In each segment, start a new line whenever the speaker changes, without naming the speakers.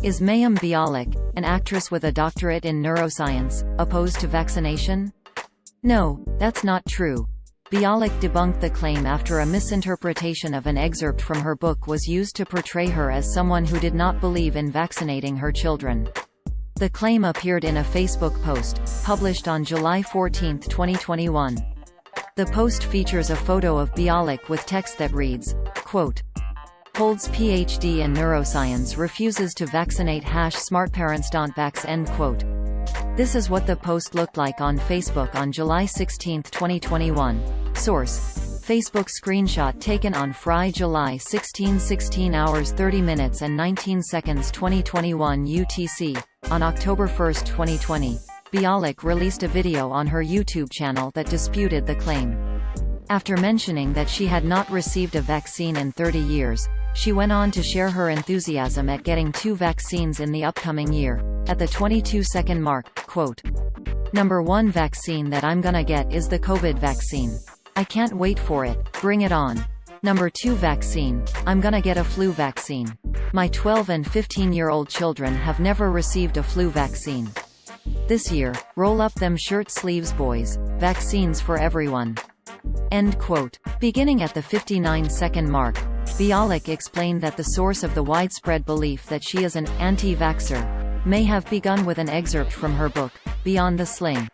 Is Mayim Bialik, an actress with a doctorate in neuroscience, opposed to vaccination? No, that's not true. Bialik debunked the claim after a misinterpretation of an excerpt from her book was used to portray her as someone who did not believe in vaccinating her children. The claim appeared in a Facebook post, published on July 14, 2021. The post features a photo of Bialik with text that reads, quote, "Holds PhD in neuroscience refuses to vaccinate #smartparents.vax", end quote. This is what the post looked like on Facebook on July 16, 2021. Source: Facebook screenshot taken on Friday, July 16, 16 hours 30 minutes and 19 seconds 2021 UTC. On October 1, 2020, Bialik released a video on her YouTube channel that disputed the claim. After mentioning that she had not received a vaccine in 30 years, she went on to share her enthusiasm at getting 2 vaccines in the upcoming year. At the 22-second mark, quote, "Number 1 vaccine that I'm gonna get is the COVID vaccine. I can't wait for it, bring it on. Number 2 vaccine, I'm gonna get a flu vaccine. My 12 and 15-year-old children have never received a flu vaccine. This year, roll up them shirt sleeves boys, vaccines for everyone." End quote. Beginning at the 59-second mark, Bialik explained that the source of the widespread belief that she is an anti-vaxxer may have begun with an excerpt from her book, Beyond the Sling: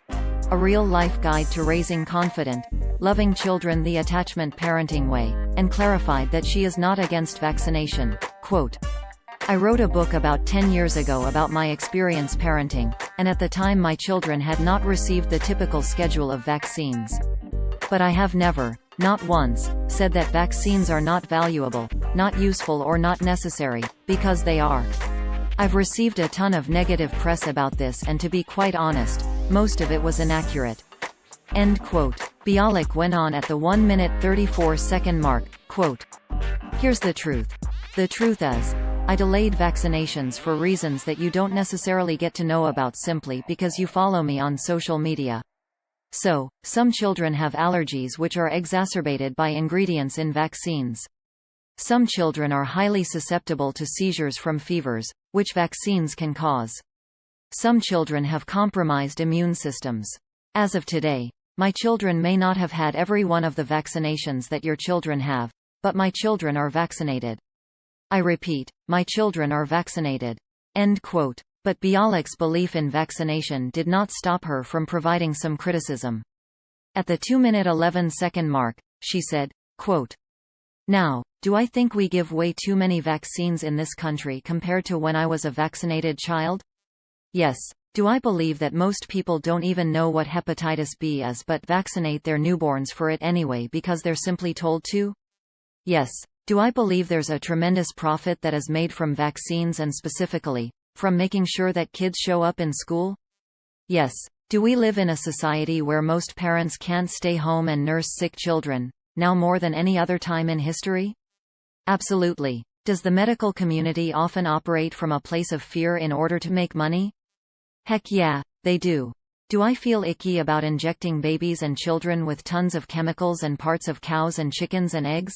A Real-Life Guide to Raising Confident, Loving Children the Attachment Parenting Way, and clarified that she is not against vaccination. Quote, "I wrote a book about 10 years ago about my experience parenting, and at the time my children had not received the typical schedule of vaccines. But I have never, not once, said that vaccines are not valuable, not useful or not necessary, because they are. I've received a ton of negative press about this, and to be quite honest, most of it was inaccurate." End quote. Bialik went on at the 1-minute 34-second mark, quote, "Here's the truth. The truth is, I delayed vaccinations for reasons that you don't necessarily get to know about simply because you follow me on social media. So, some children have allergies which are exacerbated by ingredients in vaccines. Some children are highly susceptible to seizures from fevers, which vaccines can cause. Some children have compromised immune systems. As of today, my children may not have had every one of the vaccinations that your children have, but my children are vaccinated. I repeat, my children are vaccinated." End quote. But Bialik's belief in vaccination did not stop her from providing some criticism. At the 2-minute 11-second mark, she said, quote, "Now, do I think we give way too many vaccines in this country compared to when I was a vaccinated child? Yes. Do I believe that most people don't even know what hepatitis B is but vaccinate their newborns for it anyway because they're simply told to? Yes. Do I believe there's a tremendous profit that is made from vaccines and specifically, from making sure that kids show up in school? Yes. Do we live in a society where most parents can't stay home and nurse sick children, now more than any other time in history? Absolutely. Does the medical community often operate from a place of fear in order to make money? Heck yeah, they do. Do I feel icky about injecting babies and children with tons of chemicals and parts of cows and chickens and eggs?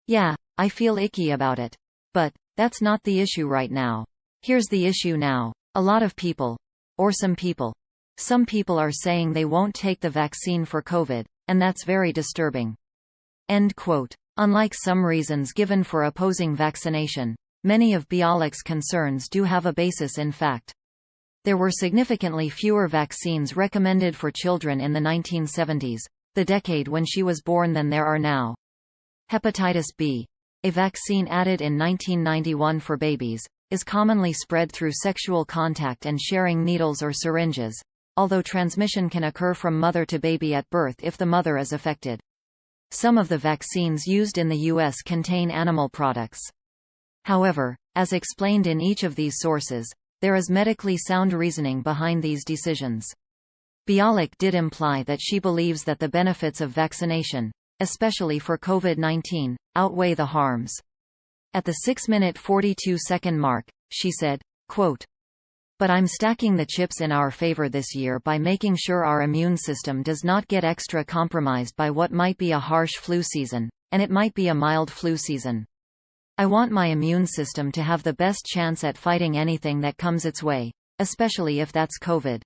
Yeah, I feel icky about it. But that's not the issue right now. Here's the issue now. A lot of people, or some people are saying they won't take the vaccine for COVID, and that's very disturbing." End quote. Unlike some reasons given for opposing vaccination, many of Bialik's concerns do have a basis in fact. There were significantly fewer vaccines recommended for children in the 1970s, the decade when she was born, than there are now. Hepatitis B, a vaccine added in 1991 for babies, is commonly spread through sexual contact and sharing needles or syringes, although transmission can occur from mother to baby at birth if the mother is affected. Some of the vaccines used in the U.S. contain animal products. However, as explained in each of these sources, there is medically sound reasoning behind these decisions. Bialik did imply that she believes that the benefits of vaccination, especially for COVID-19, outweigh the harms. At the 6-minute 42-second mark, she said, quote, "But I'm stacking the chips in our favor this year by making sure our immune system does not get extra compromised by what might be a harsh flu season, and it might be a mild flu season. I want my immune system to have the best chance at fighting anything that comes its way, especially if that's COVID.